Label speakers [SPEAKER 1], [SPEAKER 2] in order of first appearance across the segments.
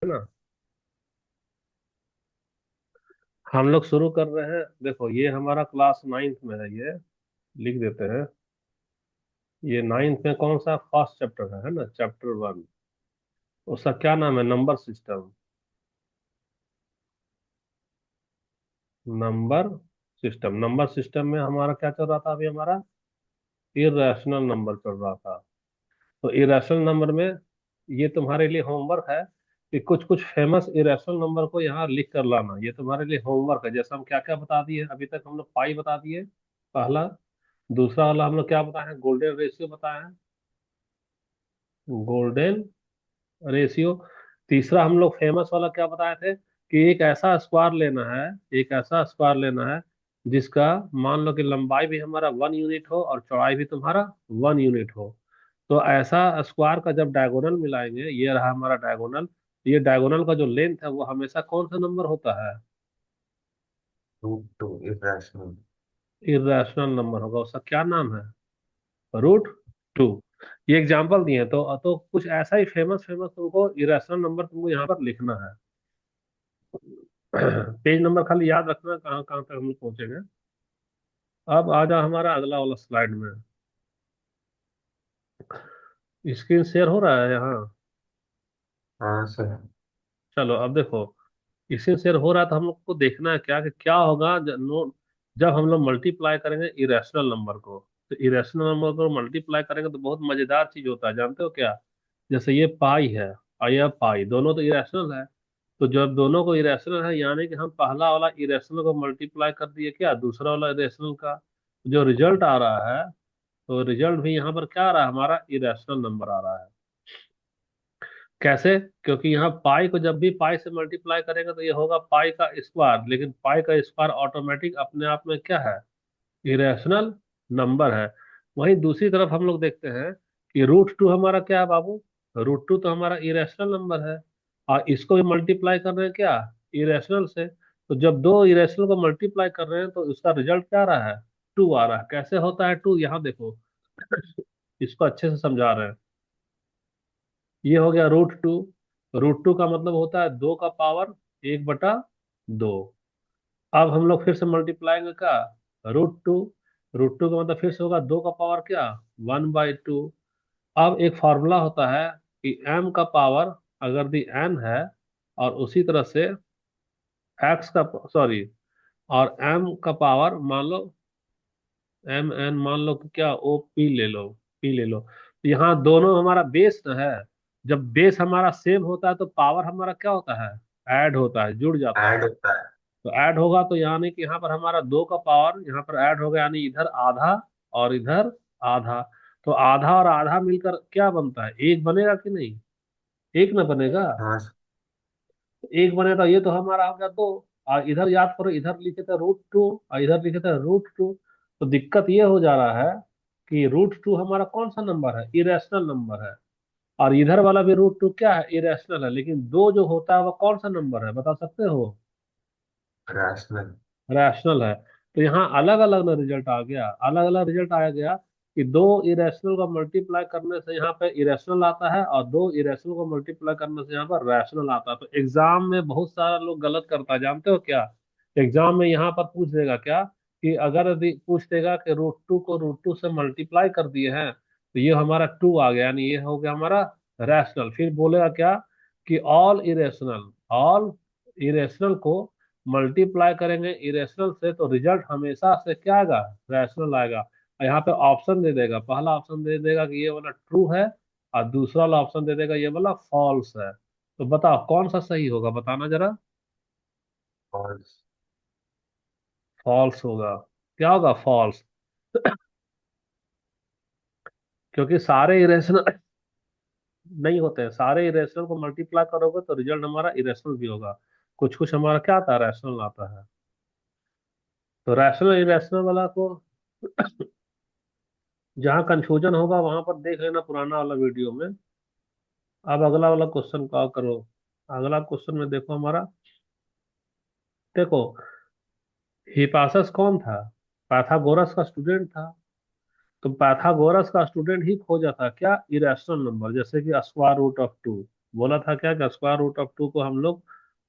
[SPEAKER 1] है ना। हम लोग शुरू कर रहे हैं। देखो, ये हमारा क्लास नाइन्थ में है। ये लिख देते हैं। ये नाइन्थ में कौन सा फर्स्ट चैप्टर है ना, चैप्टर वन। उसका क्या नाम है? Number system. Number number system में हमारा क्या चल रहा था अभी? हमारा इरेशनल नंबर चल रहा था। तो इरेशनल नंबर में ये तुम्हारे लिए होमवर्क है कि कुछ कुछ फेमस इरेशनल नंबर को यहाँ लिख कर लाना। ये तुम्हारे लिए होमवर्क है। जैसे हम क्या क्या बता दिए अभी तक। हम लोग पाई बता दिए, पहला। दूसरा वाला हम लोग क्या बताए हैं? गोल्डन रेशियो बताए हैं। Golden ratio. तीसरा हम लोग फेमस वाला क्या बताए थे कि एक ऐसा स्क्वायर लेना है। एक ऐसा स्क्वायर लेना है जिसका मान लो कि लंबाई भी हमारा 1 यूनिट हो और चौड़ाई भी तुम्हारा 1 यूनिट हो। तो ऐसा स्क्वायर का जब डायगोनल मिलाएंगे, ये रहा हमारा डायगोनल। ये डायगोनल का जो लेंथ है वो हमेशा कौन सा नंबर होता है?
[SPEAKER 2] Root two irrational.
[SPEAKER 1] Irrational number होगा। उसका क्या नाम है? √2। ये एग्जांपल दिए हैं। तो कुछ ऐसा ही फेमस फेमस तुमको इरेशनल नंबर तुमको यहाँ पर लिखना है। पेज नंबर खाली याद रखना कहाँ कहाँ तक हम लोग पहुंचेंगे। अब आ जाओ हमारा अगला वाला स्लाइड में। स्क्रीन शेयर हो रहा है यहाँ?
[SPEAKER 2] हाँ सर।
[SPEAKER 1] चलो अब देखो। स्क्रीन शेयर हो रहा है तो हम लोग को देखना है क्या कि क्या होगा जब हम लोग मल्टीप्लाई करेंगे इरेशनल नंबर को। तो इरेशनल नंबर को मल्टीप्लाई करेंगे तो बहुत मजेदार चीज होता है, जानते हो क्या? जैसे ये पाई है और यह पाई, दोनों तो इरेशनल है। तो जब दोनों को इरेशनल है यानी कि हम पहला वाला इरेशनल को मल्टीप्लाई कर दिए क्या दूसरा वाला इरेशनल का। जो रिजल्ट आ रहा है, तो रिजल्ट भी यहाँ पर क्या आ रहा है? हमारा इरेशनल नंबर आ रहा है। कैसे? क्योंकि यहाँ पाई को जब भी पाई से मल्टीप्लाई करेंगे तो ये होगा पाई का स्क्वायर, लेकिन पाई का स्क्वायर ऑटोमेटिक अपने आप में क्या है? इरेशनल नंबर है। वहीं दूसरी तरफ हम लोग देखते हैं कि √2 हमारा क्या है बाबू? √2 तो हमारा इरेशनल नंबर है। और इसको भी मल्टीप्लाई कर रहे हैं क्या? इरेशनल से। तो जब दो इरेशनल को मल्टीप्लाई कर रहे हैं तो उसका रिजल्ट क्या आ रहा है? 2 आ रहा है। कैसे होता है 2? यहाँ देखो, इसको अच्छे से समझा रहे हैं। ये हो गया √2। √2 का मतलब होता है 2 का पावर 1/2। अब हम लोग फिर से मल्टीप्लाई में क्या? √2। √2 का मतलब फिर से होगा 2 का पावर क्या? 1/2। अब एक फॉर्मूला होता है कि m का पावर अगर दी n है, और उसी तरह से x का, सॉरी, और m का पावर मान लो m n, मान लो कि क्या o p ले लो। p ले लो तो यहाँ दोनों हमारा बेस न है। जब बेस हमारा सेम होता है तो पावर हमारा क्या होता है? ऐड होता है, जुड़ जाता है।
[SPEAKER 2] ऐड होता है।
[SPEAKER 1] तो ऐड होगा तो यानी कि यहाँ पर हमारा 2 का पावर यहाँ पर ऐड होगा, यानी इधर आधा और इधर आधा। तो आधा और आधा मिलकर क्या बनता है? एक बनेगा कि नहीं? एक ना बनेगा?
[SPEAKER 2] हाँ
[SPEAKER 1] तो एक बनेगा, ये तो हमारा हो गया 2। और इधर याद करो, इधर लिखे थे √2 और इधर लिखे थे √2। तो दिक्कत ये हो जा रहा है कि √2 हमारा कौन सा नंबर है? इरेशनल नंबर है। और इधर वाला भी √2 क्या है? इरेशनल है। लेकिन दो जो होता है वो कौन सा नंबर है, बता सकते हो?
[SPEAKER 2] रैशनल।
[SPEAKER 1] रैशनल है। तो यहाँ अलग अलग ना रिजल्ट आ गया, अलग अलग रिजल्ट आ गया कि दो इरेशनल को मल्टीप्लाई करने से यहाँ पे इरेशनल आता है और दो इरेशनल को मल्टीप्लाई करने से यहाँ पर रैशनल आता है। तो एग्जाम में बहुत सारा लोग गलत करता है, जानते हो क्या? एग्जाम में यहाँ पर पूछ देगा क्या कि अगर यदि पूछ देगा कि √2 को √2 से मल्टीप्लाई कर दिए हैं तो ये हमारा 2 आ गया, यानी ये हो गया हमारा रैशनल। फिर बोलेगा क्या कि ऑल इरेशनल को मल्टीप्लाई करेंगे इरेशनल से तो रिजल्ट हमेशा से क्या आएगा? रैशनल आएगा। और यहाँ पे ऑप्शन दे देगा, पहला ऑप्शन दे देगा कि ये वाला ट्रू है, और दूसरा वाला ऑप्शन दे देगा ये वाला फॉल्स है। तो बताओ कौन सा सही होगा, बताना जरा।
[SPEAKER 2] और
[SPEAKER 1] फॉल्स होगा। क्या होगा? फॉल्स। क्योंकि सारे इरेशनल नहीं होते हैं। सारे इरेशनल को मल्टीप्लाई करोगे तो रिजल्ट हमारा इरेशनल भी होगा। कुछ कुछ हमारा क्या आता है? रैशनल आता है। तो रैशनल इरेशनल वाला को जहाँ कंफ्यूजन होगा वहां पर देख लेना पुराना वाला वीडियो में। अब अगला वाला क्वेश्चन का करो। अगला क्वेश्चन में देखो हमारा। देखो, हिपासस कौन था? पाइथागोरस का स्टूडेंट था। तो पाइथागोरस का स्टूडेंट ही खोजा था क्या? इरेशनल नंबर, जैसे कि स्क्वायर रूट ऑफ 2। बोला था क्या कि स्क्वायर रूट ऑफ टू को हम लोग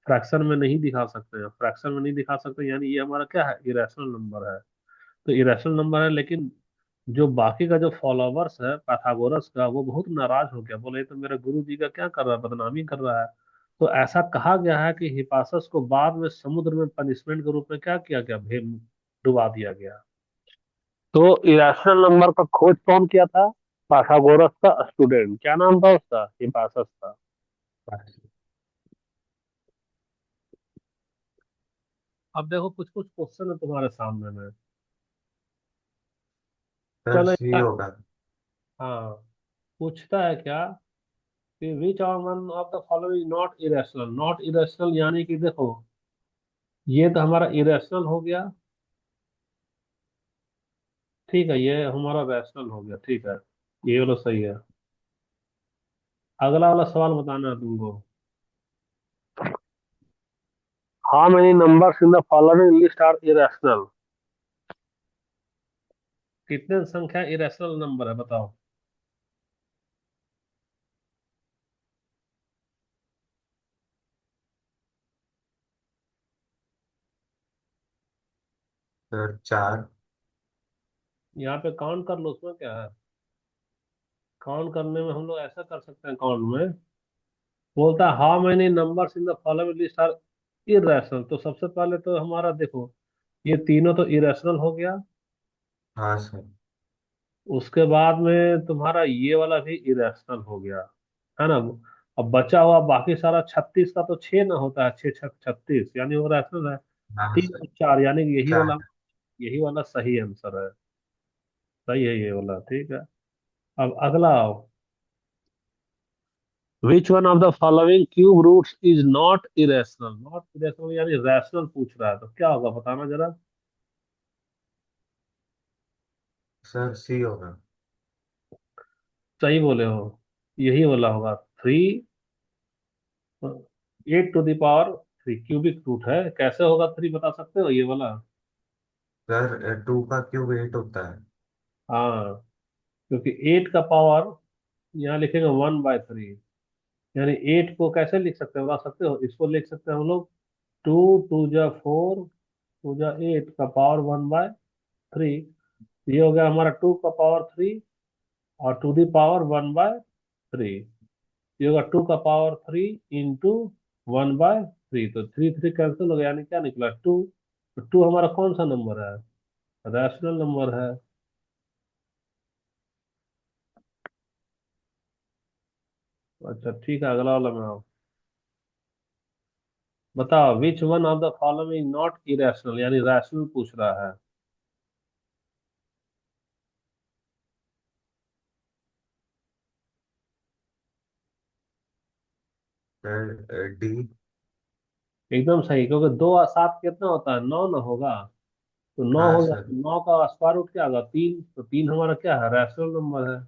[SPEAKER 1] फ्रैक्शन में नहीं दिखा सकते हैं, फ्रैक्शन में नहीं दिखा सकते, यानी ये हमारा क्या है, इरेशनल नंबर है। तो इरेशनल नंबर है, लेकिन जो बाकी का जो फॉलोवर्स है पाइथागोरस का, वो बहुत नाराज हो गया, बोले ये तो मेरे गुरु जी का क्या कर रहा है, बदनामी कर रहा है। तो ऐसा कहा गया है कि हिपासस को बाद में समुद्र में पनिशमेंट के रूप में क्या किया गया, डुबा दिया गया। तो इरेशनल नंबर का खोज कौन किया था? पाइथागोरस का स्टूडेंट, क्या नाम था उसका, हिपासस था। अब देखो कुछ कुछ क्वेश्चन है तुम्हारे सामने में।
[SPEAKER 2] सर
[SPEAKER 1] चलो
[SPEAKER 2] सी होगा।
[SPEAKER 1] हाँ, पूछता है क्या कि which are one of the following not irrational, not irrational यानी कि देखो, ये तो हमारा इरेशनल हो गया, ठीक है, ये हमारा रैशनल हो गया, ठीक है, ये वाला सही है। अगला वाला सवाल बताना है तुमको। How many numbers in the following list are irrational? कितने संख्या इरेशनल नंबर है बताओ।
[SPEAKER 2] सर चार।
[SPEAKER 1] यहाँ पे काउंट कर लो, उसमें क्या है, काउंट करने में हम लोग ऐसा कर सकते हैं, काउंट में बोलता है how many numbers in the following list are irrational, तो सबसे पहले तो हमारा देखो, ये तीनों तो इरेशनल हो गया।
[SPEAKER 2] हाँ सर।
[SPEAKER 1] उसके बाद में तुम्हारा ये वाला भी इरेशनल हो गया, है ना। अब बचा हुआ बाकी सारा 36 का तो 6 ना होता है, 6 6 36 यानी वो रैशनल है।
[SPEAKER 2] हाँ
[SPEAKER 1] तीन
[SPEAKER 2] सर।
[SPEAKER 1] और चार यानी कि
[SPEAKER 2] चार।
[SPEAKER 1] यही वाला सही आंसर है। सही है ये वाला, ठीक है। अब अगला आओ। Which one of the following cube roots is not irrational, not irrational यानी रैशनल पूछ रहा है, तो क्या होगा बताना जरा।
[SPEAKER 2] सर सी होगा।
[SPEAKER 1] सही बोले हो, यही वाला होगा। 3 8 to the power 3 cubic root है, कैसे होगा 3 बता सकते हो ये वाला?
[SPEAKER 2] सर टू का क्यूब एट होता है।
[SPEAKER 1] हाँ, क्योंकि 8 का पावर यहाँ लिखेंगे 1/3, यानी 8 को कैसे लिख सकते हो बता सकते हो, इसको लिख सकते हैं हम लोग, 2 2 जा 4, 2 जा 8 का पावर 1/3। ये हो गया हमारा 2 का पावर 3, और टू दी पावर 1/3, ये होगा 2 का पावर 3 इंटू 1/3, तो 3 3 कैंसिल हो गया, यानी क्या निकला 2। तो 2 हमारा कौन सा नंबर है, रैशनल नंबर है। अच्छा ठीक है, अगला वाला में आओ। बताओ विच one of the following not irrational यानी रैशनल पूछ रहा है।
[SPEAKER 2] Sir D.
[SPEAKER 1] एकदम सही, क्योंकि 2 और 7 कितना होता है, 9 ना होगा। तो 9
[SPEAKER 2] हाँ
[SPEAKER 1] हो गया,
[SPEAKER 2] सर।
[SPEAKER 1] 9 का स्क्वायर रूट क्या होगा, 3, तो 3 हमारा क्या है, रैशनल नंबर है।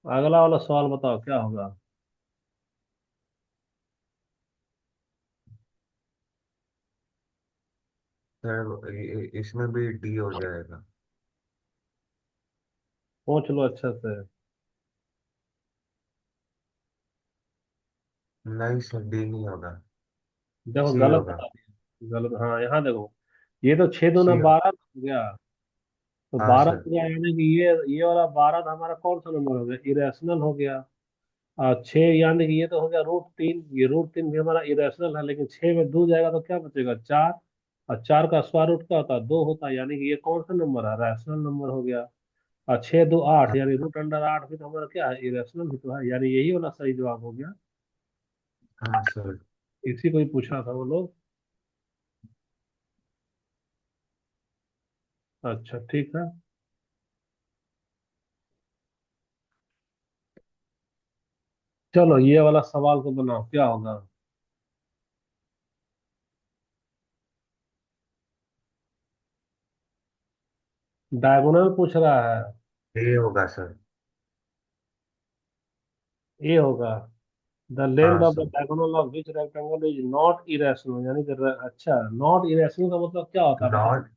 [SPEAKER 1] अगला वाला सवाल बताओ क्या होगा।
[SPEAKER 2] सर इसमें भी डी हो जाएगा।
[SPEAKER 1] सोच लो अच्छे से।
[SPEAKER 2] नहीं सर डी नहीं होगा।
[SPEAKER 1] देखो
[SPEAKER 2] सी
[SPEAKER 1] गलत
[SPEAKER 2] होगा।
[SPEAKER 1] बता दिया, गलत, हाँ यहाँ देखो, ये तो 6 दूना
[SPEAKER 2] सी हो।
[SPEAKER 1] 12 हो गया। तो
[SPEAKER 2] हाँ
[SPEAKER 1] 12
[SPEAKER 2] सर।
[SPEAKER 1] हो गया, यानी कि ये वाला 12 तो हमारा कौन सा नंबर हो गया, इरेशनल हो गया। और 6 यानी कि ये तो हो गया √3, ये √3 भी हमारा इरेशनल है, लेकिन 6 में 2 जाएगा तो क्या बचेगा, 4। और 4 का स्क्वायर रूट क्या होता है, 2 होता है, यानी कि ये कौन सा नंबर है, रैशनल नंबर हो गया। और 6 2 8 यानी √8 भी तो हमारा क्या है, इरेशनल भी तो है, यानी यही वाला सही जवाब हो गया।
[SPEAKER 2] हाँ सर।
[SPEAKER 1] इसी को ही पूछा था वो लोग। अच्छा ठीक है, चलो ये वाला सवाल को बनाओ क्या होगा। डायगोनल पूछ रहा है।
[SPEAKER 2] ए होगा सर।
[SPEAKER 1] ए होगा। द लेंथ
[SPEAKER 2] हाँ
[SPEAKER 1] of the
[SPEAKER 2] sir.
[SPEAKER 1] Diagonal of which rectangle is not irrational, यानी कि अच्छा, नॉट इरेशनल का मतलब क्या होता है बताओ।
[SPEAKER 2] नॉट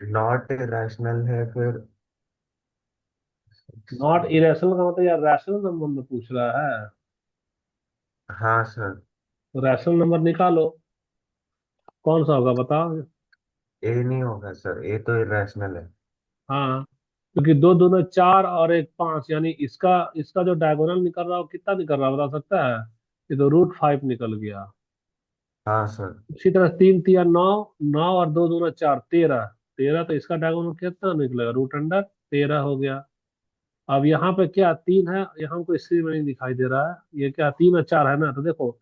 [SPEAKER 2] नॉट रैशनल है फिर।
[SPEAKER 1] नॉट इरेशनल का मतलब यार रैशनल नंबर में पूछ रहा है।
[SPEAKER 2] हाँ सर।
[SPEAKER 1] तो रैशनल नंबर निकालो, कौन सा होगा बताओ।
[SPEAKER 2] ए नहीं होगा सर, ए तो इरेशनल है।
[SPEAKER 1] हाँ, क्योंकि दो दूना चार और एक पांच, यानी इसका इसका जो डायगोनल निकल रहा है वो कितना निकल रहा है बता सकता है? ये तो रूट 5 निकल गया।
[SPEAKER 2] हाँ सर।
[SPEAKER 1] इसी तरह तीन तिया नौ, नौ और दो दूना चार, 13। 13 तो इसका डायगोनल कितना निकलेगा? √13 हो गया। अब यहाँ पे क्या तीन है, यहाँ हमको स्क्रीन में नहीं दिखाई दे रहा है। ये क्या तीन और चार है ना, तो देखो,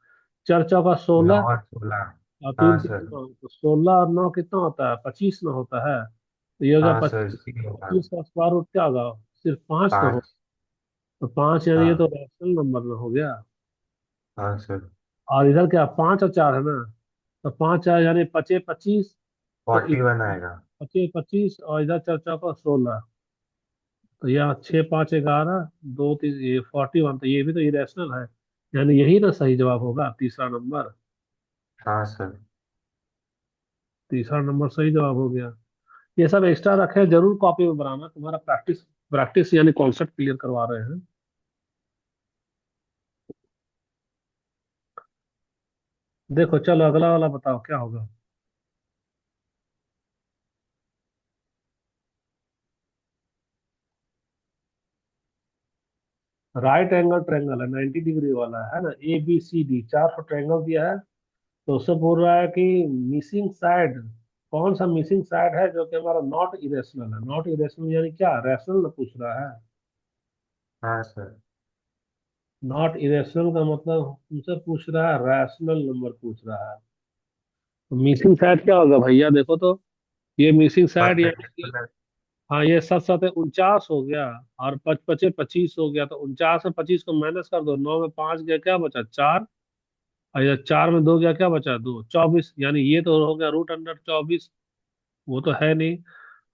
[SPEAKER 1] चार चौका
[SPEAKER 2] नौ
[SPEAKER 1] 16
[SPEAKER 2] और 16।
[SPEAKER 1] और
[SPEAKER 2] हाँ
[SPEAKER 1] तीन तीन
[SPEAKER 2] सर।
[SPEAKER 1] 9, तो 16 और 9 कितना होता है? 25 ना होता है? तो ये हो गया
[SPEAKER 2] हाँ सर,
[SPEAKER 1] 25।
[SPEAKER 2] सी होगा।
[SPEAKER 1] 25 का स्क्वायर रूट क्या होगा? सिर्फ 5 ना हो?
[SPEAKER 2] 5।
[SPEAKER 1] तो 5 यानी ये तो
[SPEAKER 2] हाँ।
[SPEAKER 1] रैशनल नंबर में हो गया।
[SPEAKER 2] हाँ सर।
[SPEAKER 1] और इधर क्या 5 और 4 है ना, तो 5 4 यानी पचे 25। तो
[SPEAKER 2] 41 आएगा।
[SPEAKER 1] पचे 25 और इधर चार चौका 16। तो यहाँ 6 5 11, दो तीन, ये 41, तो ये भी तो इरेशनल है। यानी यही ना सही जवाब होगा, तीसरा नंबर।
[SPEAKER 2] हाँ सर।
[SPEAKER 1] तीसरा नंबर सही जवाब हो गया। ये सब एक्स्ट्रा रखे जरूर, कॉपी में बनाना, तुम्हारा प्रैक्टिस प्रैक्टिस यानी कॉन्सेप्ट क्लियर करवा रहे हैं। देखो चलो अगला वाला बताओ क्या होगा। राइट एंगल ट्रायंगल है, 90 डिग्री वाला है ना, ABCD, 4 ट्रायंगल दिया है। तो उससे बोल रहा है कि मिसिंग साइड, कौन सा मिसिंग साइड है जो कि हमारा नॉट इरेशनल है? नॉट इरेशनल यानी क्या, रैशनल ना पूछ रहा है।
[SPEAKER 2] हाँ सर।
[SPEAKER 1] नॉट इरेशनल का मतलब तुमसे पूछ रहा है, रैशनल नंबर पूछ रहा है। तो मिसिंग साइड क्या होगा भैया, देखो तो, ये मिसिंग साइड यानी कि,
[SPEAKER 2] परपेंडिकुलर।
[SPEAKER 1] हाँ ये 7 7 49 हो गया। और पच पचे 25 हो गया, तो 49 में 25 को माइनस कर दो, 9 में 5 गया क्या बचा? 4। और इधर 4 में 2 गया क्या बचा? 2, 24, यानी ये तो हो गया √24। वो तो है नहीं।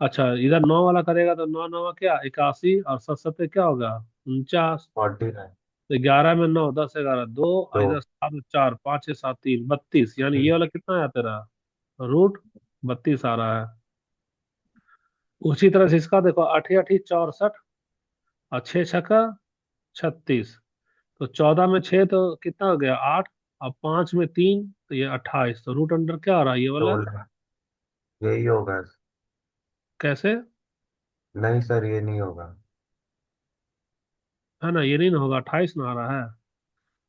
[SPEAKER 1] अच्छा इधर 9 वाला करेगा तो 9 9 क्या 81, और 7 7 क्या होगा? 49।
[SPEAKER 2] 49।
[SPEAKER 1] तो 11 में 9, 10 11 2, और
[SPEAKER 2] दो।
[SPEAKER 1] इधर 7 4 5 6 7 3 32, यानी ये वाला कितना आया तेरा? √32 आ रहा है। उसी तरह से इसका देखो, 8 8 64 और 6 छक्का 36। तो 14 में 6 तो कितना हो गया? 8। और 5 में 3 तो ये 28। तो रूट अंडर क्या आ रहा है ये वाला?
[SPEAKER 2] 16 यही होगा।
[SPEAKER 1] कैसे?
[SPEAKER 2] नहीं सर, ये नहीं होगा।
[SPEAKER 1] है ना, ये नहीं ना होगा, 28 ना आ रहा है।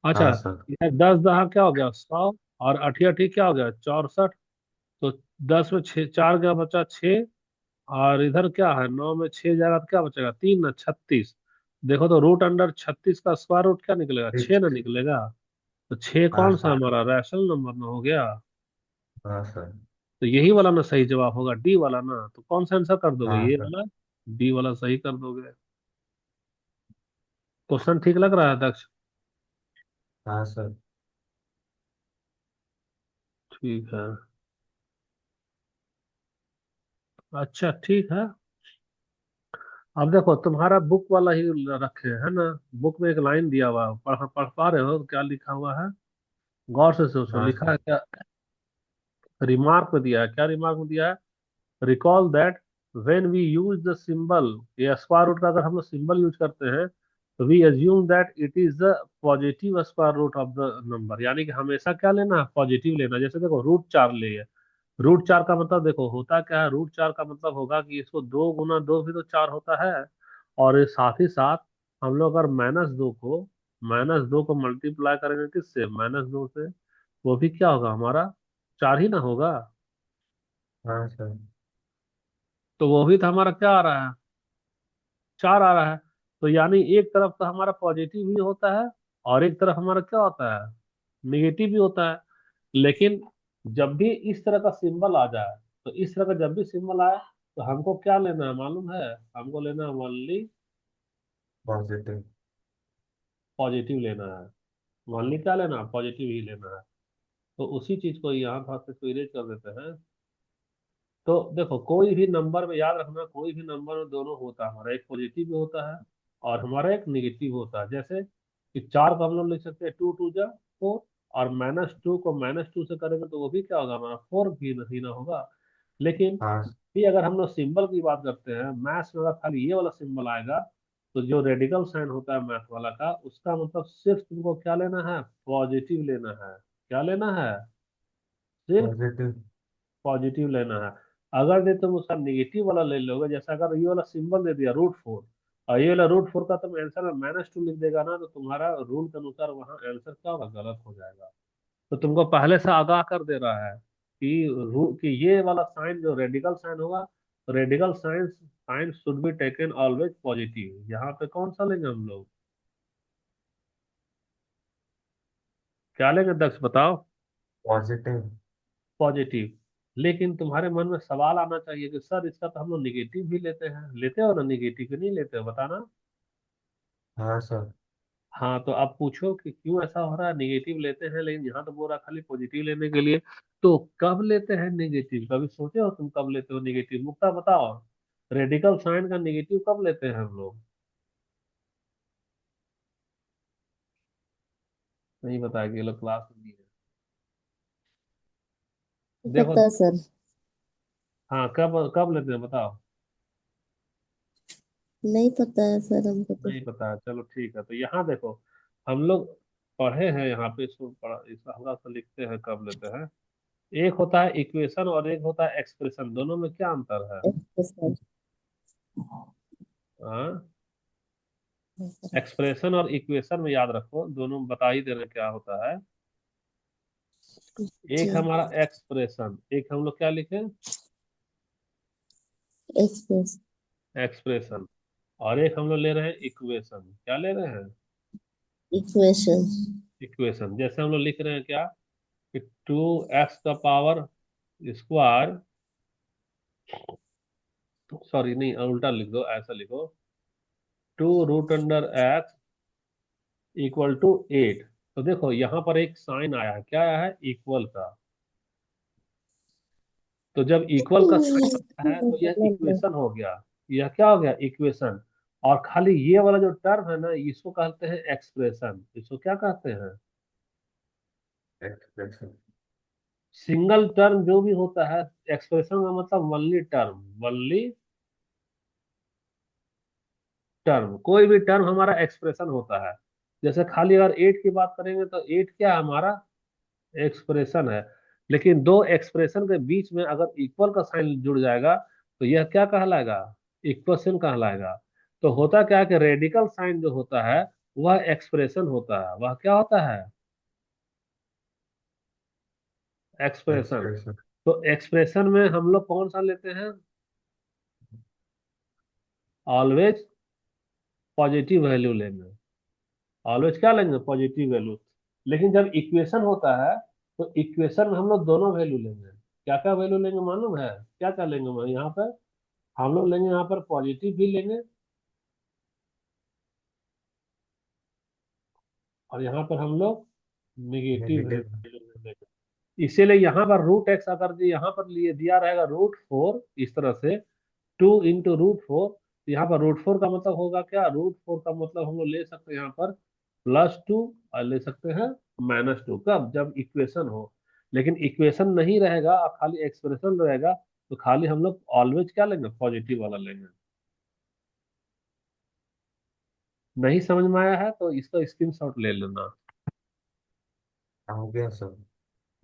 [SPEAKER 1] अच्छा,
[SPEAKER 2] हाँ सर।
[SPEAKER 1] ये 10 दहा क्या हो गया? 100। और अठी अठी क्या हो गया? 64। तो 10 में 6 4 गया बचा 6। और इधर क्या है, 9 में 6 जाएगा तो क्या बचेगा? 3 ना 36। देखो तो रूट अंडर 36 का स्क्वायर रूट क्या निकलेगा? 6
[SPEAKER 2] सिक्स।
[SPEAKER 1] ना निकलेगा? तो 6
[SPEAKER 2] हाँ
[SPEAKER 1] कौन सा
[SPEAKER 2] सर।
[SPEAKER 1] हमारा रैशनल नंबर ना हो गया?
[SPEAKER 2] हाँ सर।
[SPEAKER 1] तो यही वाला ना सही जवाब होगा, डी वाला ना। तो कौन सा आंसर कर दोगे,
[SPEAKER 2] हाँ
[SPEAKER 1] ये
[SPEAKER 2] सर।
[SPEAKER 1] वाला? डी वाला सही कर दोगे। क्वेश्चन ठीक लग रहा है दक्ष?
[SPEAKER 2] हाँ सर।
[SPEAKER 1] ठीक है। अच्छा ठीक है। अब देखो तुम्हारा बुक वाला ही रखे है ना। बुक में एक लाइन दिया हुआ है, पढ़ पा रहे हो क्या लिखा हुआ है? गौर से सोचो,
[SPEAKER 2] हाँ
[SPEAKER 1] लिखा
[SPEAKER 2] सर।
[SPEAKER 1] है क्या? रिमार्क में दिया है क्या? रिमार्क में दिया है, recall that when we use the symbol, ये स्क्वायर रूट का अगर हम लोग सिंबल यूज करते हैं, तो we assume that it is the positive square root of the number. यानी कि हमेशा क्या लेना है? पॉजिटिव लेना। जैसे देखो √4 ले, √4 का मतलब देखो होता क्या है, √4 का मतलब होगा कि इसको 2 गुना 2 भी तो 4 होता है। और इस साथ ही साथ हम लोग अगर -2 को मल्टीप्लाई करेंगे किससे? -2 से, वो भी क्या होगा हमारा? 4 ही ना होगा?
[SPEAKER 2] हाँ सर।
[SPEAKER 1] तो वो भी तो हमारा क्या आ रहा है? 4 आ रहा है। तो यानी एक तरफ तो हमारा पॉजिटिव भी होता है, और एक तरफ हमारा क्या होता है? निगेटिव भी होता है। लेकिन जब भी इस तरह का सिंबल आ जाए, तो इस तरह का जब भी सिंबल आए, तो हमको क्या लेना है मालूम है? हमको लेना है ओनली
[SPEAKER 2] पॉजिटिव।
[SPEAKER 1] पॉजिटिव लेना है। ओनली क्या लेना है? पॉजिटिव ही लेना है। तो उसी चीज को यहाँ पर से इरेज कर देते हैं। तो देखो कोई भी नंबर में याद रखना, कोई भी नंबर में दोनों होता है, हमारा एक पॉजिटिव भी होता है और हमारा एक निगेटिव होता है। जैसे कि 4 को हम लोग लिख सकते हैं 2 2 जा 4, और -2 को -2 से करेंगे तो वो भी क्या होगा हमारा? 4 भी नहीं ना होगा। लेकिन
[SPEAKER 2] हाँ।
[SPEAKER 1] भी अगर हम लोग सिंबल की बात करते हैं, मैथ्स में अगर खाली ये वाला सिंबल आएगा, तो जो रेडिकल साइन होता है मैथ वाला का, उसका मतलब सिर्फ तुमको क्या लेना है, पॉजिटिव लेना है। क्या लेना है, सिर्फ
[SPEAKER 2] पॉजिटिव।
[SPEAKER 1] पॉजिटिव लेना है। अगर दे तुम उसका निगेटिव वाला ले लोगे, जैसे अगर ये वाला सिंबल दे दिया √4, और ये वाला √4 का तुम आंसर में -2 लिख देगा ना, तो तुम्हारा रूल के अनुसार वहाँ आंसर क्या होगा, गलत हो जाएगा। तो तुमको पहले से आगाह कर दे रहा है कि ये वाला साइन जो रेडिकल साइन होगा, radical sign sign should be taken always positive. यहाँ पे कौन सा लेंगे हम लोग, क्या लेंगे दक्ष बताओ।
[SPEAKER 2] पॉजिटिव।
[SPEAKER 1] पॉजिटिव। लेकिन तुम्हारे मन में सवाल आना चाहिए कि सर इसका तो हम लोग निगेटिव भी लेते हैं, लेते हो ना निगेटिव, कि नहीं लेते हो बताना।
[SPEAKER 2] हाँ सर।
[SPEAKER 1] हाँ, तो अब पूछो कि क्यों ऐसा हो रहा है, निगेटिव लेते हैं लेकिन यहाँ तो बोल रहा खाली पॉजिटिव लेने के लिए। तो कब लेते हैं निगेटिव, कभी सोचे हो तुम कब लेते हो निगेटिव, मुक्ता बताओ। रेडिकल साइन का निगेटिव कब लेते हैं हम लोग, नहीं बताया, ये लोग क्लास में नहीं है। देखो,
[SPEAKER 3] पता सर।
[SPEAKER 1] हाँ कब कब लेते हैं बताओ।
[SPEAKER 3] नहीं पता है सर हमको तो।
[SPEAKER 1] नहीं पता है, चलो ठीक है। तो यहाँ देखो, हम लोग पढ़े हैं यहाँ पे, इसको पढ़ा, इसका हल्का सा लिखते हैं कब लेते हैं। एक होता है इक्वेशन और एक होता है एक्सप्रेशन, दोनों में क्या अंतर है।
[SPEAKER 3] अच्छा सर।
[SPEAKER 1] हाँ, एक्सप्रेशन और इक्वेशन में याद रखो, दोनों बता ही दे रहे क्या होता है।
[SPEAKER 3] जी।
[SPEAKER 1] एक हमारा एक्सप्रेशन, एक हम लोग क्या लिखे,
[SPEAKER 3] एक्सप्रेस।
[SPEAKER 1] एक्सप्रेशन। और एक हम लोग ले रहे हैं इक्वेशन, क्या ले रहे हैं,
[SPEAKER 3] इक्वेशन।
[SPEAKER 1] इक्वेशन। जैसे हम लोग लिख रहे हैं क्या, कि 2x का पावर स्क्वायर, सॉरी नहीं उल्टा लिख दो, ऐसा लिखो, 2√x इक्वल टू 8। तो देखो यहाँ पर एक साइन आया है, क्या आया है, इक्वल का। तो जब इक्वल का साइन आता है तो यह इक्वेशन हो गया, यह क्या हो गया, इक्वेशन। और खाली ये वाला जो टर्म है ना, इसको कहते हैं एक्सप्रेशन। इसको क्या कहते हैं,
[SPEAKER 2] एक्सप्रेशन।
[SPEAKER 1] सिंगल टर्म जो भी होता है, एक्सप्रेशन का मतलब वनली टर्म, वनली टर्म, कोई भी टर्म हमारा एक्सप्रेशन होता है। जैसे खाली अगर 8 की बात करेंगे तो 8 क्या है हमारा, एक्सप्रेशन है। लेकिन दो एक्सप्रेशन के बीच में अगर इक्वल का साइन जुड़ जाएगा, तो यह क्या कहलाएगा, इक्वेशन कहलाएगा। तो होता क्या है कि रेडिकल साइन जो होता है वह एक्सप्रेशन होता है, वह क्या होता है, एक्सप्रेशन।
[SPEAKER 2] एक्सप्रेशन।
[SPEAKER 1] तो एक्सप्रेशन में हम लोग कौन सा लेते हैं, ऑलवेज पॉजिटिव वैल्यू लेंगे, ऑलवेज क्या लेंगे, पॉजिटिव वैल्यू। लेकिन जब इक्वेशन होता है, तो इक्वेशन में हम लोग दोनों वैल्यू लेंगे। क्या क्या वैल्यू लेंगे मालूम है, क्या क्या लेंगे यहाँ पर, हम लोग लेंगे यहाँ पर पॉजिटिव भी लेंगे, और यहाँ पर हम लोग निगेटिव
[SPEAKER 2] नेगेटिव।
[SPEAKER 1] वैल्यू लेंगे। इसीलिए यहाँ पर √x अगर यहाँ पर लिए दिया रहेगा √4 इस तरह से, 2 × √4, यहाँ पर √4 का मतलब होगा क्या, √4 का मतलब हम लोग ले सकते हैं यहाँ पर +2, और ले सकते हैं -2, कब, जब इक्वेशन हो। लेकिन इक्वेशन नहीं रहेगा और खाली एक्सप्रेशन रहेगा, तो खाली हम लोग ऑलवेज क्या लेंगे, पॉजिटिव वाला लेंगे। नहीं समझ में आया है तो इसका स्क्रीनशॉट ले लेना।
[SPEAKER 2] हो गया सर।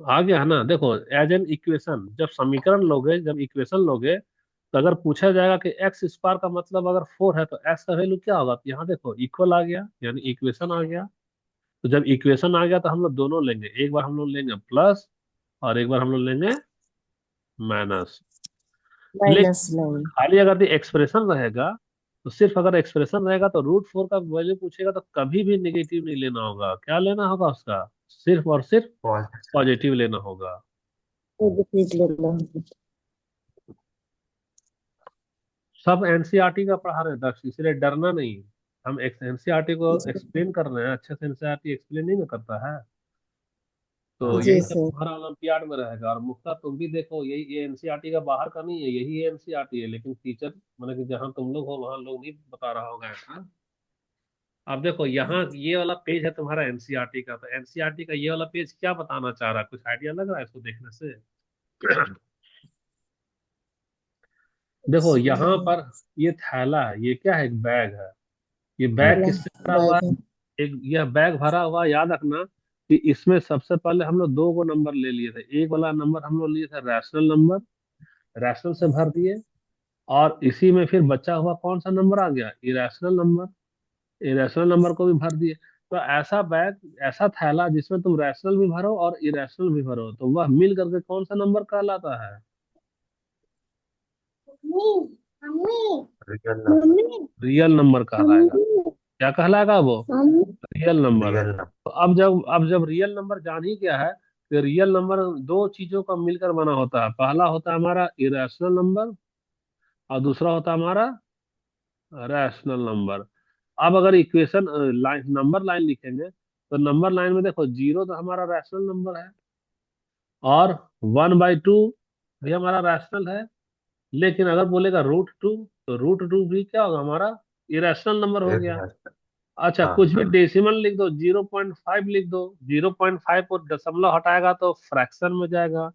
[SPEAKER 1] आ गया है ना, देखो, एज एन इक्वेशन, जब समीकरण लोगे, जब इक्वेशन लोगे, तो अगर पूछा जाएगा कि x² का मतलब अगर 4 है तो x का वैल्यू क्या होगा, तो यहाँ देखो इक्वल आ गया, यानी इक्वेशन आ गया। तो जब इक्वेशन आ गया तो हम लोग दोनों लेंगे, एक बार हम लोग लेंगे प्लस, और एक बार हम लोग लेंगे माइनस। लेकिन
[SPEAKER 3] माइनस लाइन।
[SPEAKER 1] खाली अगर एक्सप्रेशन रहेगा, तो सिर्फ अगर एक्सप्रेशन रहेगा तो √4 का वैल्यू पूछेगा तो कभी भी नेगेटिव नहीं लेना होगा, क्या लेना होगा उसका, सिर्फ और सिर्फ
[SPEAKER 2] पॉजिटिव।
[SPEAKER 1] पॉजिटिव लेना होगा।
[SPEAKER 3] पॉजिटिव लेना होगा।
[SPEAKER 1] सब एनसीईआरटी का पढ़ा रहे हैं दक्ष, इसलिए डरना नहीं। हम एनसीईआरटी को एक्सप्लेन कर रहे हैं, अच्छे से एनसीईआरटी एक्सप्लेन नहीं ना करता है। तो
[SPEAKER 2] हाँ।
[SPEAKER 3] जी
[SPEAKER 1] यही सब
[SPEAKER 3] सर।
[SPEAKER 1] तुम्हारा ओलंपियाड में रहेगा। और मुक्ता तुम भी देखो, यही ये एनसीईआरटी का बाहर का नहीं है, यही एनसीईआरटी है, लेकिन टीचर मतलब कि जहाँ तुम लोग हो वहाँ लोग नहीं बता रहा होगा ऐसा। अब देखो यहाँ ये वाला पेज है तुम्हारा एनसीईआरटी का, तो एनसीईआरटी का ये वाला पेज क्या बताना चाह रहा है, कुछ आइडिया लग रहा है इसको देखने से। देखो यहाँ पर ये थैला है, ये क्या है, एक बैग है। ये बैग
[SPEAKER 3] अगला
[SPEAKER 1] किससे भरा हुआ
[SPEAKER 3] बैग
[SPEAKER 1] है?
[SPEAKER 3] है।
[SPEAKER 1] एक यह बैग भरा हुआ, याद रखना कि इसमें सबसे पहले हम लोग दो को नंबर ले लिए थे। एक वाला नंबर हम लोग लिए थे रैशनल नंबर, रैशनल से भर दिए। और इसी में फिर बचा हुआ कौन सा नंबर आ गया? Irrational number. इरेशनल नंबर को भी भर दिए। तो ऐसा बैग, ऐसा थैला जिसमें तुम रैशनल भी भरो और इरेशनल भी भरो, तो वह मिल करके कौन सा नंबर कहलाता है?
[SPEAKER 2] Real number.
[SPEAKER 1] रियल नंबर कहलाएगा। क्या कहलाएगा वो? Real number.
[SPEAKER 2] Real number.
[SPEAKER 1] तो अब जब रियल नंबर जान ही गया है, तो रियल नंबर दो चीजों का मिलकर बना होता है। पहला होता है हमारा इरेशनल नंबर, और दूसरा होता है हमारा रैशनल नंबर। अब अगर इक्वेशन लाइन, नंबर लाइन लिखेंगे, तो नंबर लाइन में देखो, जीरो तो हमारा रैशनल नंबर है, और 1/2 भी हमारा रैशनल है। लेकिन अगर बोलेगा √2, तो √2 भी क्या होगा? हमारा इरेशनल नंबर हो गया।
[SPEAKER 2] इरेशनल।
[SPEAKER 1] अच्छा,
[SPEAKER 2] हाँ।
[SPEAKER 1] कुछ भी डेसिमल लिख दो, 0.5 लिख दो, 0.5 को दशमलव हटाएगा तो फ्रैक्शन में जाएगा,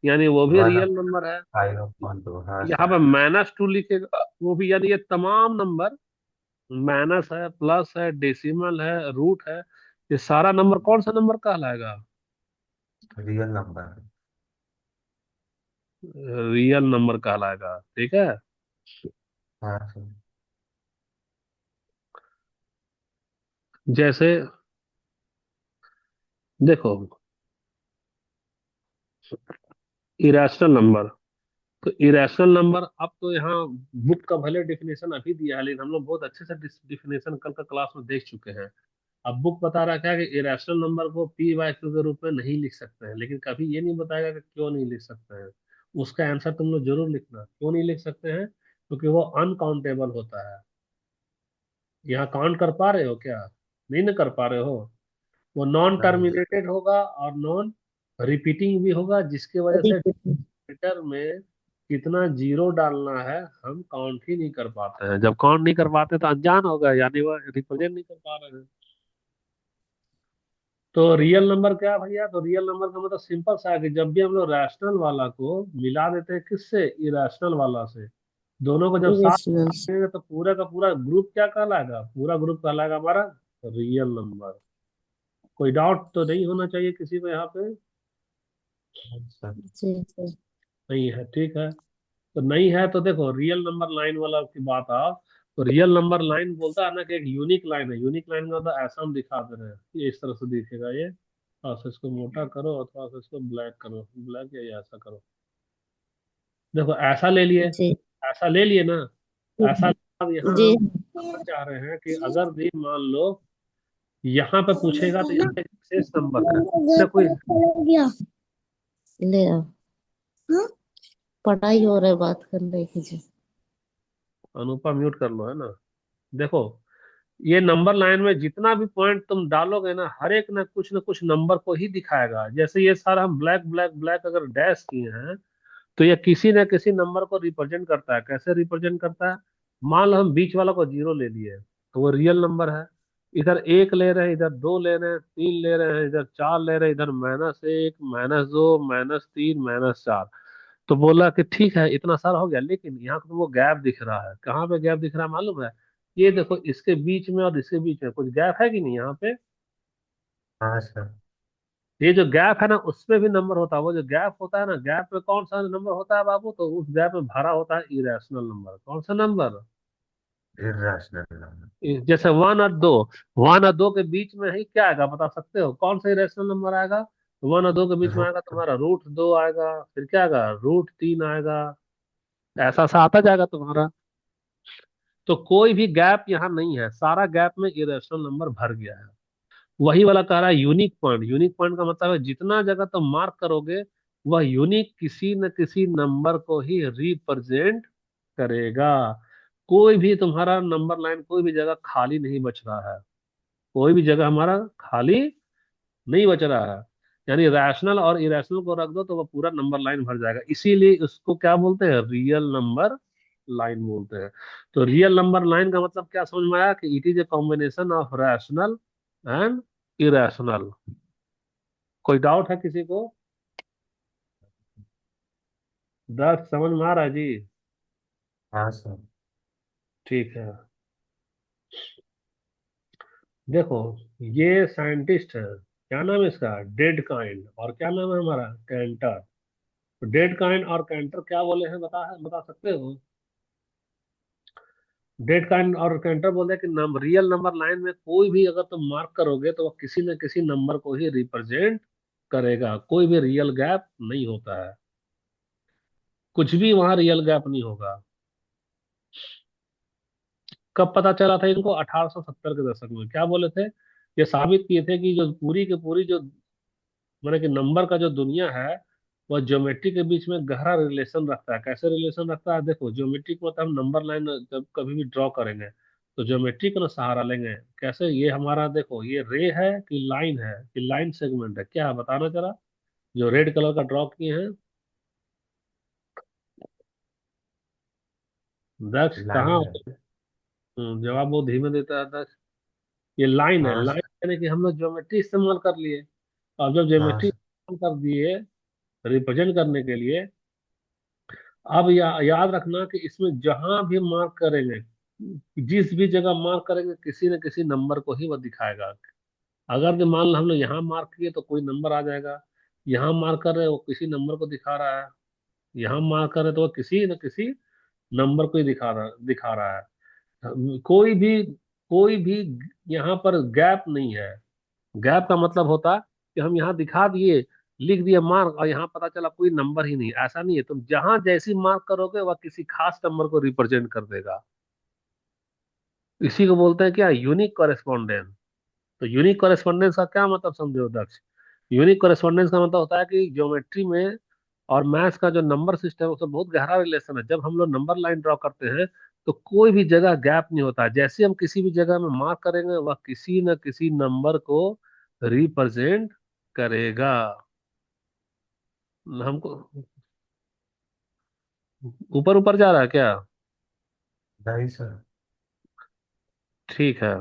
[SPEAKER 1] यानी वो भी
[SPEAKER 2] वन
[SPEAKER 1] रियल नंबर है।
[SPEAKER 2] 5/2, हाँ
[SPEAKER 1] यहाँ
[SPEAKER 2] सर।
[SPEAKER 1] पे -2 लिखेगा, वो भी, यानी ये तमाम नंबर, माइनस है, प्लस है, डेसिमल है, रूट है, ये सारा नंबर कौन सा नंबर कहलाएगा?
[SPEAKER 2] Real number.
[SPEAKER 1] रियल नंबर कहलाएगा। ठीक है।
[SPEAKER 2] हाँ सर।
[SPEAKER 1] जैसे देखो, इरेशनल नंबर, तो इरेशनल नंबर, अब तो यहाँ बुक का भले डिफिनेशन अभी दिया है, लेकिन हम लोग बहुत अच्छे से डिफिनेशन कल का क्लास में देख चुके हैं। अब बुक बता रहा है कि इरेशनल नंबर को p/q के रूप में नहीं लिख सकते हैं, लेकिन कभी ये नहीं बताएगा कि क्यों नहीं लिख सकते हैं। उसका आंसर तुम लोग जरूर लिखना, क्यों नहीं लिख सकते हैं? क्योंकि वो अनकाउंटेबल होता है। यहाँ काउंट कर पा रहे हो क्या? नहीं ना कर पा रहे हो। वो नॉन
[SPEAKER 2] नहीं सर।
[SPEAKER 1] टर्मिनेटेड होगा और नॉन रिपीटिंग भी होगा, जिसकी वजह से
[SPEAKER 3] रिपीट।
[SPEAKER 1] मीटर में कितना जीरो डालना है हम काउंट ही नहीं कर पाते हैं। जब काउंट नहीं कर पाते तो अनजान हो गए, यानी वो रिप्रेजेंट नहीं कर पा रहे हैं। तो रियल नंबर क्या है भैया? तो रियल नंबर का मतलब सिंपल सा है कि जब भी हम लोग रैशनल वाला को मिला देते हैं किससे? इरेशनल वाला से, दोनों को जब साथ
[SPEAKER 3] इरेशनल।
[SPEAKER 1] देंगे तो पूरा का पूरा ग्रुप क्या कहलाएगा? पूरा ग्रुप कहलाएगा हमारा रियल नंबर। कोई डाउट तो नहीं होना चाहिए किसी को यहाँ पे?
[SPEAKER 2] सर।
[SPEAKER 3] जी जी।
[SPEAKER 1] नहीं है, ठीक है। तो नहीं है तो देखो, रियल नंबर लाइन वाला की बात आओ, तो रियल नंबर लाइन बोलता है ना कि एक यूनिक लाइन है। यूनिक लाइन का मतलब ऐसा हम दिखा दे रहे हैं, ये इस तरह से दिखेगा ये। थोड़ा सा इसको मोटा करो और थोड़ा सा इसको ब्लैक करो, ब्लैक या ये ऐसा करो। देखो ऐसा ले लिए,
[SPEAKER 3] जी
[SPEAKER 1] ऐसा ले लिए ना। ऐसा
[SPEAKER 3] जी
[SPEAKER 1] अब यहाँ
[SPEAKER 3] जी।
[SPEAKER 1] हम बताना चाह रहे हैं कि अगर भी मान लो यहाँ पे पूछेगा, तो यहाँ पे एक विशेष नंबर है ना कोई।
[SPEAKER 3] ले आओ। हाँ? पढ़ाई हो रहा है, बात कर रहे कीजिए।
[SPEAKER 1] अनुपा म्यूट कर लो, है ना। देखो, ये नंबर लाइन में जितना भी पॉइंट तुम डालोगे ना, हर एक ना कुछ नंबर को ही दिखाएगा। जैसे ये सारा हम ब्लैक ब्लैक ब्लैक अगर डैश किए हैं, तो ये किसी न किसी नंबर को रिप्रेजेंट करता है। कैसे रिप्रेजेंट करता है? मान लो हम बीच वाला को जीरो ले लिए, तो वो रियल नंबर है। इधर एक ले रहे हैं, इधर दो ले रहे हैं, तीन ले रहे हैं, इधर चार ले रहे हैं, इधर -1, -2, -3, -4। तो बोला कि ठीक है, इतना सारा हो गया, लेकिन यहाँ तो वो गैप दिख रहा है। कहाँ पे गैप दिख रहा है मालूम है? ये देखो, इसके बीच में और इसके बीच में कुछ गैप है कि नहीं यहाँ पे?
[SPEAKER 2] हाँ सर।
[SPEAKER 1] ये जो गैप है ना, उसमें भी नंबर होता है। वो जो गैप होता है ना, गैप में कौन सा नंबर होता है बाबू? तो उस गैप में भरा होता है इरेशनल नंबर। कौन सा नंबर?
[SPEAKER 2] Irrational number.
[SPEAKER 1] जैसे 1 और 2, 1 और 2 के बीच में ही क्या आएगा बता सकते हो? कौन सा इरेशनल नंबर आएगा? 1 और 2 के बीच में आएगा
[SPEAKER 2] रूट।
[SPEAKER 1] तुम्हारा √2 आएगा, फिर क्या आएगा? √3 आएगा। ऐसा सा आता जाएगा तुम्हारा। तो कोई भी गैप यहाँ नहीं है, सारा गैप में इरेशनल नंबर भर गया है। वही वाला कह रहा है यूनिक पॉइंट। यूनिक पॉइंट का मतलब है जितना जगह तुम मार्क करोगे, वह यूनिक किसी न किसी नंबर को ही रिप्रेजेंट करेगा। कोई भी तुम्हारा नंबर लाइन, कोई भी जगह खाली नहीं बच रहा है। कोई भी जगह हमारा खाली नहीं बच रहा है। यानी रैशनल और इरेशनल को रख दो तो वो पूरा नंबर लाइन भर जाएगा। इसीलिए उसको क्या बोलते हैं? रियल नंबर लाइन बोलते हैं। तो रियल नंबर लाइन का मतलब क्या समझ में आया? कि it is a combination of rational and irrational. कोई डाउट है किसी को? दर्द समझ में आ रहा है जी?
[SPEAKER 2] हाँ सर।
[SPEAKER 1] ठीक है। देखो, ये साइंटिस्ट है, क्या नाम है इसका, डेड काइंड, और क्या नाम है हमारा, कैंटर। तो डेड काइंड और कैंटर क्या बोले हैं, बता सकते हो? डेड काइंड और कैंटर बोलते हैं कि रियल नंबर लाइन में कोई भी अगर तुम मार्क करोगे तो वो किसी न किसी नंबर को ही रिप्रेजेंट करेगा, कोई भी रियल गैप नहीं होता है, कुछ भी वहां रियल गैप नहीं होगा। कब पता चला था इनको? 1870 के दशक में। क्या बोले थे? ये साबित किए थे कि जो पूरी की पूरी जो माने कि नंबर का जो दुनिया है वह ज्योमेट्री के बीच में गहरा रिलेशन रखता है। कैसे रिलेशन रखता है? देखो, ज्योमेट्री को मतलब हम नंबर लाइन जब कभी भी ड्रॉ करेंगे तो ज्योमेट्री का ना सहारा लेंगे। कैसे? ये हमारा देखो, ये रे है कि लाइन है कि लाइन सेगमेंट है, क्या है बताना जरा। जो रेड कलर का ड्रॉ किए हैं, दक्ष कहाँ?
[SPEAKER 2] लाइन है।
[SPEAKER 1] जवाब बहुत धीमे देता है दक्ष। ये लाइन है,
[SPEAKER 2] हाँ
[SPEAKER 1] लाइन
[SPEAKER 2] सर।
[SPEAKER 1] यानी कि हम लोग ज्योमेट्री इस्तेमाल कर लिए। अब जब
[SPEAKER 2] हाँ
[SPEAKER 1] ज्योमेट्री
[SPEAKER 2] सर।
[SPEAKER 1] इस्तेमाल कर दिए रिप्रेजेंट करने के लिए, अब याद रखना कि इसमें जहां भी मार्क करेंगे, जिस भी जगह मार्क करेंगे, किसी न किसी नंबर को ही वह दिखाएगा। अगर कि मान लो हमने यहाँ मार्क किए तो कोई नंबर आ जाएगा, यहाँ मार्क कर रहे हैं वो किसी नंबर को दिखा रहा है, यहाँ मार्क कर रहे हैं तो वो किसी न किसी नंबर को ही दिखा रहा है। कोई भी यहाँ पर गैप नहीं है। गैप का मतलब होता कि हम यहाँ दिखा दिए, लिख दिए मार्क, और यहाँ पता चला कोई नंबर ही नहीं। ऐसा नहीं है, तुम जहां जैसी मार्क करोगे वह किसी खास नंबर को रिप्रेजेंट कर देगा। इसी को बोलते हैं क्या, यूनिक कॉरेस्पॉन्डेंस। तो यूनिक कॉरेस्पॉन्डेंस का क्या मतलब समझो दक्ष? यूनिक कॉरेस्पॉन्डेंस का मतलब होता है कि ज्योमेट्री में और मैथ्स का जो नंबर सिस्टम है उसमें बहुत गहरा रिलेशन है। जब हम लोग नंबर लाइन ड्रॉ करते हैं तो कोई भी जगह गैप नहीं होता। जैसे हम किसी भी जगह में मार्क करेंगे वह किसी न किसी नंबर को रिप्रेजेंट करेगा। हमको ऊपर ऊपर जा रहा है क्या?
[SPEAKER 2] नहीं सर।
[SPEAKER 1] ठीक है।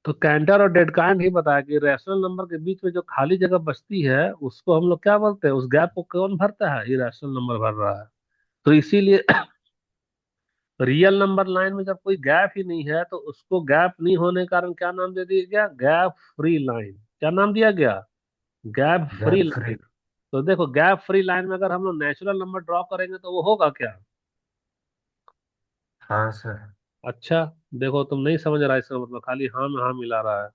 [SPEAKER 1] तो कैंटर और डेडकाइन ही बताया कि रैशनल नंबर के बीच में जो खाली जगह बचती है उसको हम लोग क्या बोलते हैं, उस गैप को कौन भरता है? इरेशनल नंबर भर रहा है। तो इसीलिए रियल नंबर लाइन में जब कोई गैप ही नहीं है तो उसको गैप नहीं होने के कारण क्या नाम दे दिया गया? Gap free line. क्या नाम दिया गया? Gap free
[SPEAKER 2] gap free.
[SPEAKER 1] Line. तो देखो, गैप फ्री लाइन में अगर हम लोग नेचुरल नंबर ड्रॉ करेंगे तो वो होगा क्या?
[SPEAKER 2] हाँ सर।
[SPEAKER 1] अच्छा, देखो तुम नहीं समझ रहा, इसका मतलब खाली हाँ में हाँ मिला रहा है।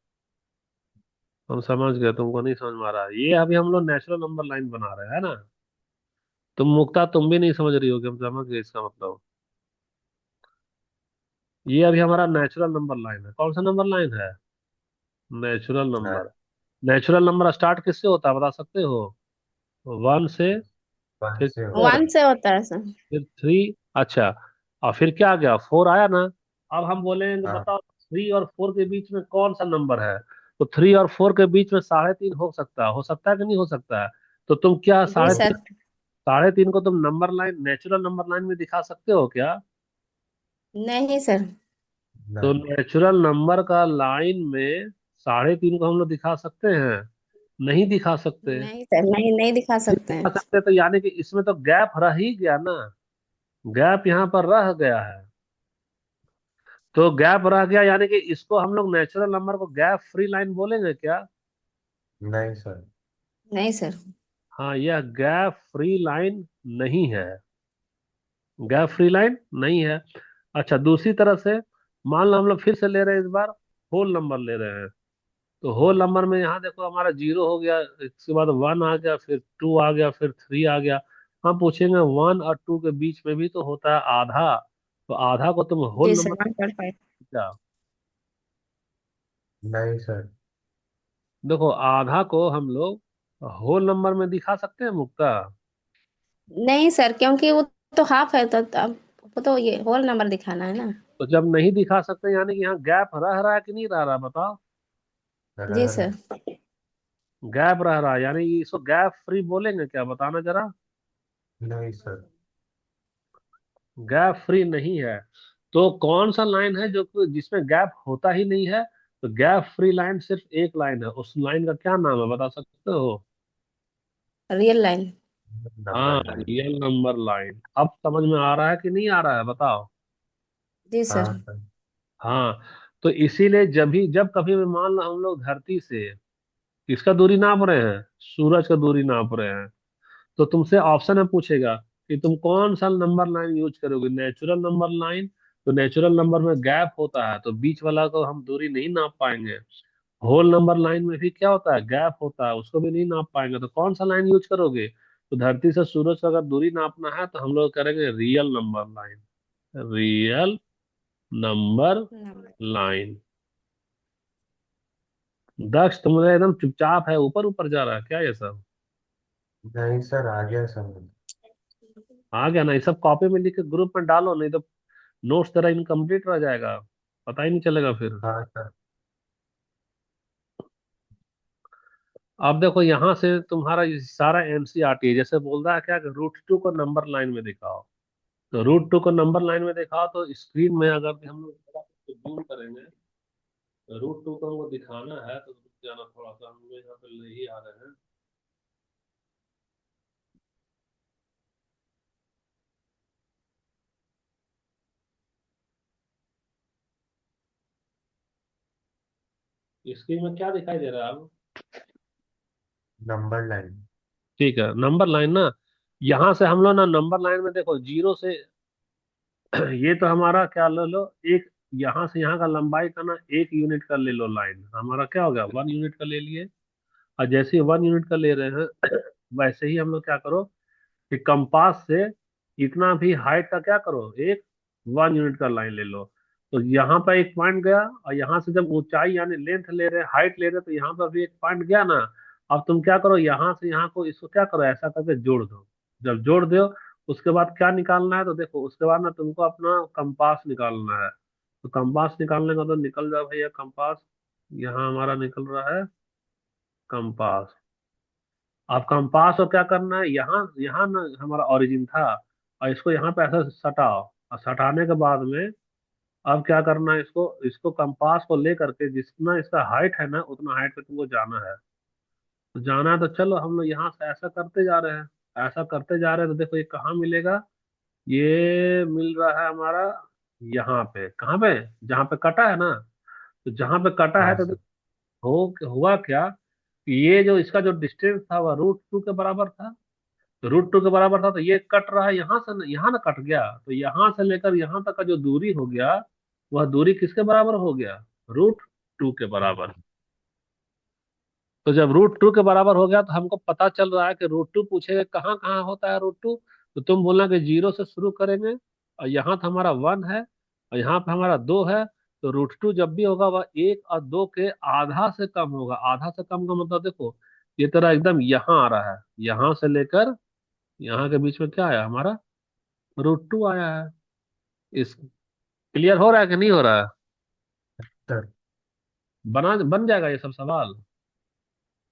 [SPEAKER 1] हम समझ गए, तुमको नहीं समझ में आ रहा है। ये अभी हम लोग नेचुरल नंबर लाइन बना रहे हैं ना। तुम मुक्ता, तुम भी नहीं समझ रही होगी, हम समझ गए इसका मतलब। ये अभी हमारा नेचुरल नंबर लाइन है। कौन सा नंबर लाइन है? Natural number. Natural number start किससे होता है बता सकते हो? वन से,
[SPEAKER 2] वन
[SPEAKER 1] फिर
[SPEAKER 2] से
[SPEAKER 1] किससे
[SPEAKER 2] होता
[SPEAKER 1] है?
[SPEAKER 3] वन से होता है सर।
[SPEAKER 1] फिर थ्री। अच्छा, और फिर क्या आ गया? फोर आया ना। अब हम बोलेंगे
[SPEAKER 2] है। हाँ।
[SPEAKER 1] बताओ, थ्री और फोर के बीच में कौन सा नंबर है? तो थ्री और फोर के बीच में 3.5 हो सकता है कि नहीं हो सकता है? तो तुम क्या
[SPEAKER 3] जी
[SPEAKER 1] साढ़े
[SPEAKER 3] सर।
[SPEAKER 1] साढ़े तीन को तुम number line, natural number line में दिखा सकते हो क्या?
[SPEAKER 3] नहीं सर।
[SPEAKER 1] तो
[SPEAKER 2] नहीं।
[SPEAKER 1] नेचुरल नंबर का लाइन में 3.5 को हम लोग दिखा सकते हैं? नहीं दिखा सकते।
[SPEAKER 3] नहीं सर, नहीं नहीं दिखा
[SPEAKER 1] नहीं
[SPEAKER 3] सकते
[SPEAKER 1] दिखा
[SPEAKER 3] हैं।
[SPEAKER 1] सकते तो यानी कि इसमें तो गैप रह ही गया ना। गैप यहाँ पर रह गया है। तो गैप रह गया यानी कि इसको हम लोग नेचुरल नंबर को गैप फ्री लाइन बोलेंगे क्या?
[SPEAKER 2] नहीं सर।
[SPEAKER 3] नहीं सर।
[SPEAKER 1] हाँ, यह गैप फ्री लाइन नहीं है। गैप फ्री लाइन नहीं है। अच्छा, दूसरी तरह से मान लो हम लोग फिर से ले रहे हैं, इस बार होल नंबर ले रहे हैं। तो होल नंबर में यहाँ देखो हमारा जीरो हो गया, इसके बाद वन आ गया, फिर टू आ गया, फिर थ्री आ गया। हम पूछेंगे वन और टू के बीच में भी तो होता है आधा। तो आधा को तुम होल
[SPEAKER 3] जी
[SPEAKER 1] नंबर
[SPEAKER 3] सर, 1.5।
[SPEAKER 1] क्या?
[SPEAKER 2] नहीं सर।
[SPEAKER 1] देखो, आधा को हम लोग होल नंबर में दिखा सकते हैं मुक्ता?
[SPEAKER 3] नहीं सर, क्योंकि वो तो हाफ है, तो अब वो तो ये होल नंबर दिखाना है ना।
[SPEAKER 1] तो जब नहीं दिखा सकते यानी कि यहाँ गैप रह रहा है कि नहीं रह रहा, बताओ।
[SPEAKER 3] जी
[SPEAKER 2] रह
[SPEAKER 3] सर।
[SPEAKER 2] रहा।
[SPEAKER 1] गैप रह रहा है यानी कि इसको गैप फ्री बोलेंगे क्या, बताना जरा।
[SPEAKER 2] नहीं सर।
[SPEAKER 1] गैप फ्री नहीं है। तो कौन सा लाइन है जो कि जिसमें गैप होता ही नहीं है? तो गैप फ्री लाइन सिर्फ एक लाइन है, उस लाइन का क्या नाम है बता सकते हो?
[SPEAKER 3] Real line.
[SPEAKER 1] हाँ,
[SPEAKER 2] number line.
[SPEAKER 1] Real number line. अब समझ में आ रहा है कि नहीं आ रहा है, बताओ।
[SPEAKER 3] जी
[SPEAKER 2] हाँ
[SPEAKER 3] सर।
[SPEAKER 2] सर।
[SPEAKER 1] हाँ। तो इसीलिए जब कभी भी मान लो हम लोग धरती से किसका दूरी नाप रहे हैं, सूरज का दूरी नाप रहे हैं, तो तुमसे ऑप्शन में पूछेगा कि तुम कौन सा नंबर लाइन यूज करोगे, नेचुरल नंबर लाइन। तो नेचुरल नंबर में गैप होता है, तो बीच वाला को हम दूरी नहीं नाप पाएंगे। होल नंबर लाइन में भी क्या होता है, गैप होता है, उसको भी नहीं नाप पाएंगे। तो कौन सा लाइन यूज करोगे, तो धरती से सूरज का अगर दूरी नापना है तो हम लोग करेंगे real number line, real number
[SPEAKER 3] number.
[SPEAKER 1] Line. Daksh तुम्हारा एकदम चुपचाप है, ऊपर ऊपर जा रहा है क्या ये सब?
[SPEAKER 2] नहीं सर, आ गया समझ।
[SPEAKER 1] आ गया ना? ये सब कॉपी में लिख के ग्रुप में डालो, नहीं तो नोट्स तेरा इनकम्प्लीट रह जाएगा, पता ही नहीं चलेगा फिर।
[SPEAKER 2] हाँ सर।
[SPEAKER 1] अब देखो यहाँ से तुम्हारा ये सारा एनसीईआरटी है, जैसे बोल रहा है क्या कि रूट टू को नंबर लाइन में दिखाओ। तो रूट टू को नंबर लाइन में दिखाओ, तो स्क्रीन में अगर हम लोग जूम करेंगे, तो रूट टू को हमको दिखाना है, तो रुक जाना थोड़ा सा, हम लोग यहाँ पे ले ही आ रहे हैं। स्क्रीन में क्या दिखाई दे रहा है अब?
[SPEAKER 2] Number line.
[SPEAKER 1] ठीक है, नंबर लाइन ना। यहाँ से हम लोग ना नंबर लाइन में देखो जीरो से ये तो हमारा क्या ले लो, एक यहाँ से यहाँ का लंबाई का ना 1 यूनिट का ले लो, लाइन हमारा क्या हो गया, 1 यूनिट का ले लिए। और जैसे ही 1 यूनिट का ले रहे हैं वैसे ही हम लोग क्या करो कि कंपास से इतना भी हाइट का क्या करो, एक 1 यूनिट का लाइन ले लो। तो यहाँ पर एक पॉइंट गया, और यहाँ से जब ऊंचाई यानी लेंथ ले रहे हाइट ले रहे, तो यहाँ पर भी एक पॉइंट गया ना। अब तुम क्या करो, यहाँ से यहाँ को इसको क्या करो, ऐसा करके जोड़ दो। जब जोड़ दो, उसके बाद क्या निकालना है, तो देखो उसके बाद ना तुमको अपना कंपास निकालना है। तो कंपास निकालने का तो निकल जाओ भैया कंपास। यहाँ हमारा निकल रहा है कंपास। अब कंपास को क्या करना है, यहाँ यहाँ ना हमारा ओरिजिन था, और इसको यहाँ पे ऐसे सटाओ। और सटाने के बाद में अब क्या करना है, इसको इसको कंपास को ले करके जितना इसका हाइट है ना, उतना हाइट पे तुमको जाना है। तो जाना है तो चलो हम लोग यहाँ से ऐसा करते जा रहे हैं, ऐसा करते जा रहे हैं। तो देखो ये कहाँ मिलेगा, ये मिल रहा है हमारा यहाँ पे, कहाँ पे, जहाँ पे कटा है ना। तो जहाँ पे कटा है
[SPEAKER 2] हाँ
[SPEAKER 1] तो
[SPEAKER 2] सर।
[SPEAKER 1] हुआ क्या कि ये जो इसका जो डिस्टेंस था वह रूट टू के बराबर था। तो रूट टू के बराबर था, तो ये कट रहा है यहाँ से, यहाँ ना कट गया, तो यहाँ से लेकर यहाँ तक का जो दूरी हो गया, वह दूरी किसके बराबर हो गया, रूट टू के बराबर। तो जब रूट टू के बराबर हो गया, तो हमको पता चल रहा है कि रूट टू पूछेगा कहाँ कहाँ होता है रूट टू। तो तुम बोलना कि जीरो से शुरू करेंगे, और यहाँ तो हमारा 1 है, और यहाँ पे हमारा 2 है। तो रूट टू जब भी होगा वह 1 और 2 के आधा से कम होगा। आधा से कम का मतलब देखो, ये तरह एकदम यहाँ आ रहा है, यहाँ से लेकर यहाँ के बीच में क्या आया हमारा, रूट टू आया है। इस क्लियर हो रहा है कि नहीं हो रहा है?
[SPEAKER 2] सर।
[SPEAKER 1] बन जाएगा ये सब सवाल।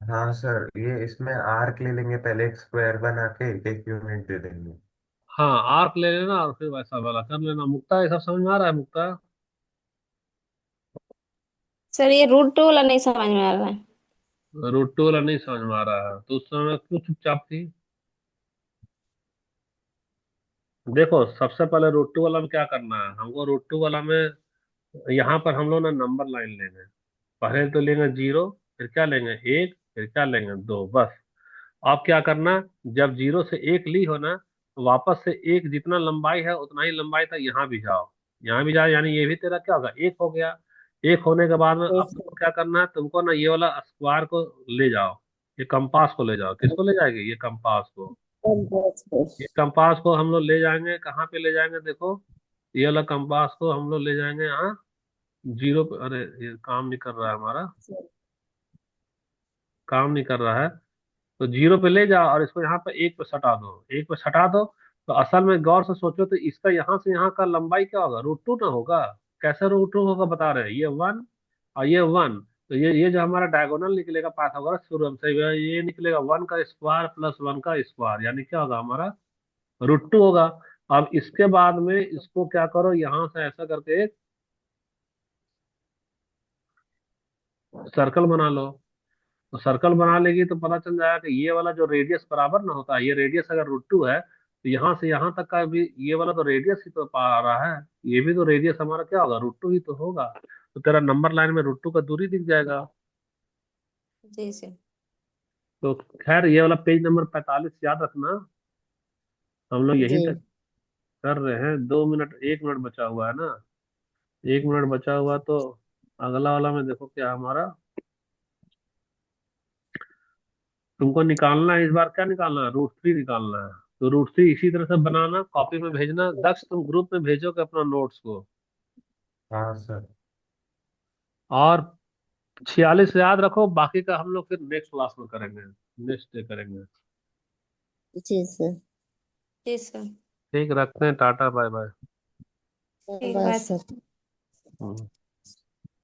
[SPEAKER 2] हाँ सर, ये इसमें आर्क ले लेंगे, पहले एक स्क्वायर बना के 1 यूनिट दे देंगे।
[SPEAKER 1] हाँ, आर्क ले लेना और फिर वैसा वाला कर लेना। मुक्ता ये सब समझ में आ रहा है मुक्ता?
[SPEAKER 3] सर ये रूट टू वाला नहीं समझ में आ रहा है।
[SPEAKER 1] रूट टू वाला नहीं समझ में आ रहा है, तो उस समय क्यों चुपचाप थी? देखो सबसे पहले रूट टू वाला में क्या करना है हमको, रूट टू वाला में यहाँ पर हम लोग ना नंबर लाइन लेंगे। पहले तो लेंगे जीरो, फिर क्या लेंगे, एक, फिर क्या लेंगे, दो, बस। अब क्या करना, जब जीरो से एक ली हो ना, तो वापस से एक जितना लंबाई है उतना ही लंबाई तक यहाँ भी जाओ। यहाँ भी जाओ, यानी ये भी तेरा क्या होगा, एक हो गया। एक होने के बाद में अब
[SPEAKER 3] यस
[SPEAKER 1] तुमको क्या करना है, तुमको ना ये वाला स्क्वायर को ले जाओ, ये कंपास को ले जाओ। किसको ले जाएंगे, ये कंपास को। ये
[SPEAKER 3] सर।
[SPEAKER 1] कंपास को हम लोग ले जाएंगे कहाँ पे ले जाएंगे, देखो ये वाला कंपास को हम लोग ले जाएंगे यहाँ जीरो पे। अरे ये काम नहीं कर रहा है हमारा, काम नहीं कर रहा है। तो जीरो पे ले जाओ और इसको यहाँ पे एक पे सटा दो, एक पे सटा दो। तो असल में गौर से सोचो तो इसका यहाँ से यहाँ का लंबाई क्या होगा, रूट टू ना होगा। कैसे रूट टू होगा बता रहे हैं, ये 1 और ये 1। तो ये जो हमारा डायगोनल निकलेगा पाइथागोरस थ्योरम से, ये निकलेगा 1 का स्क्वायर प्लस 1 का स्क्वायर, यानी क्या होगा हमारा, रूट टू होगा। अब इसके बाद में इसको क्या करो, यहाँ से ऐसा करके एक सर्कल बना लो। तो सर्कल बना लेगी तो पता चल जाएगा कि ये वाला जो रेडियस बराबर ना होता है, ये रेडियस अगर रूट टू है, तो यहाँ से यहाँ तक का भी ये वाला तो रेडियस ही तो पा रहा है, ये भी तो रेडियस हमारा क्या होगा, रूट टू ही तो होगा। तो तेरा नंबर लाइन में √2 का दूरी दिख जाएगा।
[SPEAKER 3] जी सर।
[SPEAKER 1] तो खैर ये वाला पेज नंबर 45 याद रखना, हम लोग यहीं
[SPEAKER 3] जी
[SPEAKER 1] तक कर रहे हैं। 2 मिनट, 1 मिनट बचा हुआ है ना, 1 मिनट बचा हुआ, तो अगला वाला में देखो क्या हमारा, तुमको निकालना है इस बार, क्या निकालना है, √3 निकालना है। तो √3 इसी तरह से बनाना, कॉपी में भेजना। दक्ष तुम ग्रुप में भेजोगे अपना नोट्स को।
[SPEAKER 2] हाँ सर।
[SPEAKER 1] और 46 याद रखो, बाकी का हम लोग फिर नेक्स्ट क्लास में करेंगे, नेक्स्ट डे करेंगे।
[SPEAKER 4] जी सर।
[SPEAKER 3] जी सर।
[SPEAKER 1] ठीक, रखते हैं, टाटा बाय बाय।
[SPEAKER 3] ठीक,
[SPEAKER 4] बाय
[SPEAKER 3] बाय।
[SPEAKER 4] सर।
[SPEAKER 1] हम्म।